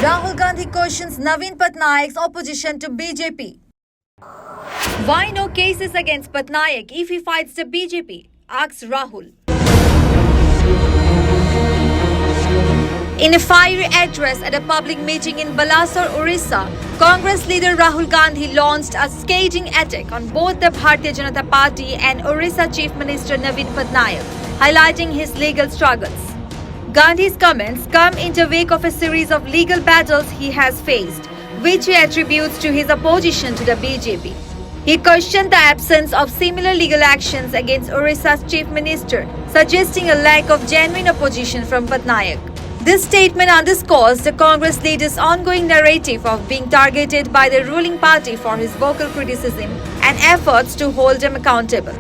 Rahul Gandhi questions Naveen Patnaik's opposition to BJP. Why no cases against Patnaik if he fights the BJP? Asks Rahul. In a fiery address at a public meeting in Balasore, Orissa, Congress leader Rahul Gandhi launched a scathing attack on both the Bharatiya Janata Party and Orissa Chief Minister Naveen Patnaik, highlighting his legal struggles. Gandhi's comments come in the wake of a series of legal battles he has faced, which he attributes to his opposition to the BJP. He questioned the absence of similar legal actions against Orissa's chief minister, suggesting a lack of genuine opposition from Patnaik. This statement underscores the Congress leader's ongoing narrative of being targeted by the ruling party for his vocal criticism and efforts to hold him accountable.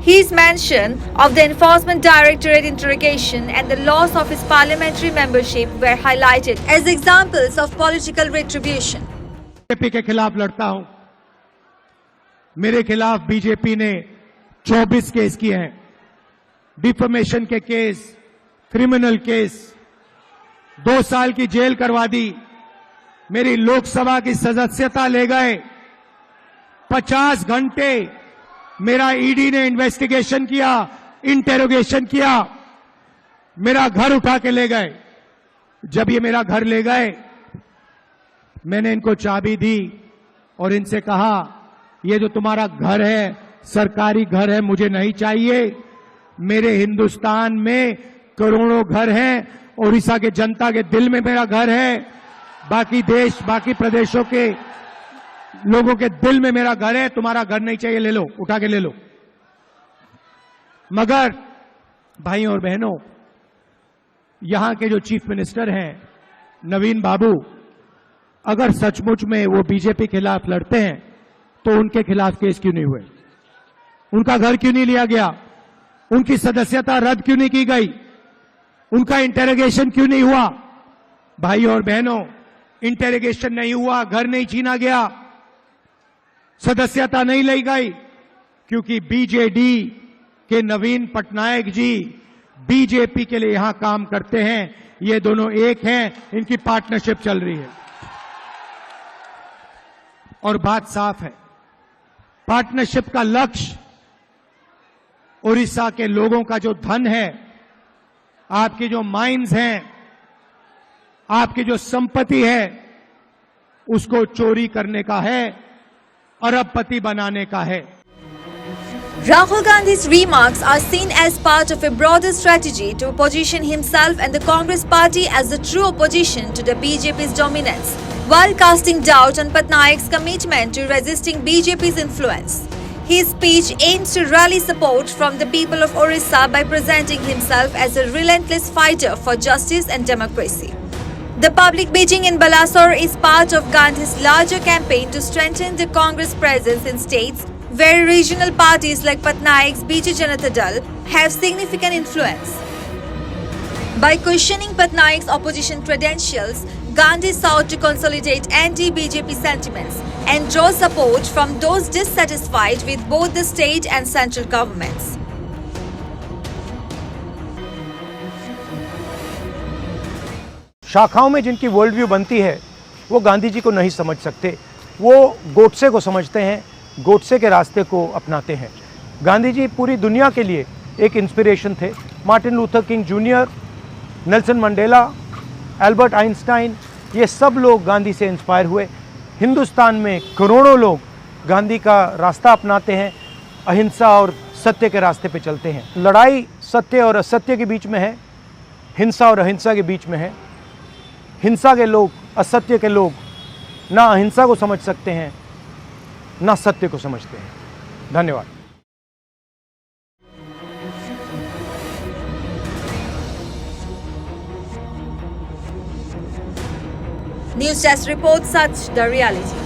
His mention of the Enforcement Directorate interrogation and the loss of his parliamentary membership were highlighted as examples of political retribution. BJP के खिलाफ लड़ता हूं। मेरे खिलाफ BJP ने 24 case किए हैं, defamation के केस, क्रिमिनल केस, 2 साल की जेल करवा दी, मेरी लोकसभा की सदस्यता ले गए, 50 घंटे मेरा ईडी ने इन्वेस्टिगेशन किया, इंटेरोगेशन किया, मेरा घर उठा के ले गए। जब ये मेरा घर ले गए, मैंने इनको चाबी दी और इनसे कहा, ये जो तुम्हारा घर है, सरकारी घर है, मुझे नहीं चाहिए। मेरे हिंदुस्तान में करोड़ों घर हैं, ओडिशा के जनता के दिल में मेरा घर है, बाकी देश, बाकी प्रदेशों के लोगों के दिल में मेरा घर है। तुम्हारा घर नहीं चाहिए, ले लो, उठा के ले लो। मगर भाइयों और बहनों, यहां के जो चीफ मिनिस्टर हैं नवीन बाबू, अगर सचमुच में वो बीजेपी के खिलाफ लड़ते हैं तो उनके खिलाफ केस क्यों नहीं हुए? उनका घर क्यों नहीं लिया गया? उनकी सदस्यता रद्द क्यों नहीं की गई? उनका इंटेरोगेशन क्यों नहीं हुआ? भाइयों और बहनों, इंटेरोगेशन नहीं हुआ, घर नहीं छीना गया, सदस्यता नहीं ली गई, क्योंकि बीजेडी के नवीन पटनायक जी बीजेपी के लिए यहां काम करते हैं। ये दोनों एक हैं, इनकी पार्टनरशिप चल रही है और बात साफ है। पार्टनरशिप का लक्ष्य ओडिशा के लोगों का जो धन है, आपके जो माइंस हैं, आपकी जो संपत्ति है, उसको चोरी करने का है, अरबपति बनाने का है। Rahul Gandhi's remarks are seen as part of a broader strategy to position himself and the Congress party as the true opposition to the BJP's dominance, while casting doubt on Patnaik's commitment to resisting BJP's influence. His speech aims to rally support from the people of Orissa by presenting himself as a relentless fighter for justice and democracy. The public meeting in Balasore is part of Gandhi's larger campaign to strengthen the Congress presence in states where regional parties like Patnaik's Biju Janata Dal have significant influence. By questioning Patnaik's opposition credentials, Gandhi sought to consolidate anti-BJP sentiments and draw support from those dissatisfied with both the state and central governments. शाखाओं में जिनकी world view बनती है, वो गांधी जी को नहीं समझ सकते, वो गोडसे को समझते हैं, गोडसे के रास्ते को अपनाते हैं। गांधी जी पूरी दुनिया के लिए एक इंस्पिरेशन थे। Martin Luther king junior, Nelson Mandela, Albert Einstein, ये सब लोग गांधी से इंस्पायर हुए। हिंदुस्तान में करोड़ों लोग गांधी का रास्ता अपनाते हैं, अहिंसा और सत्य के रास्ते पे चलते हैं। लड़ाई सत्य और असत्य के बीच में है, हिंसा और अहिंसा के बीच में है। हिंसा के लोग, असत्य के लोग ना अहिंसा को समझ सकते हैं, ना सत्य को समझते हैं। धन्यवाद। News Desk reports such the reality.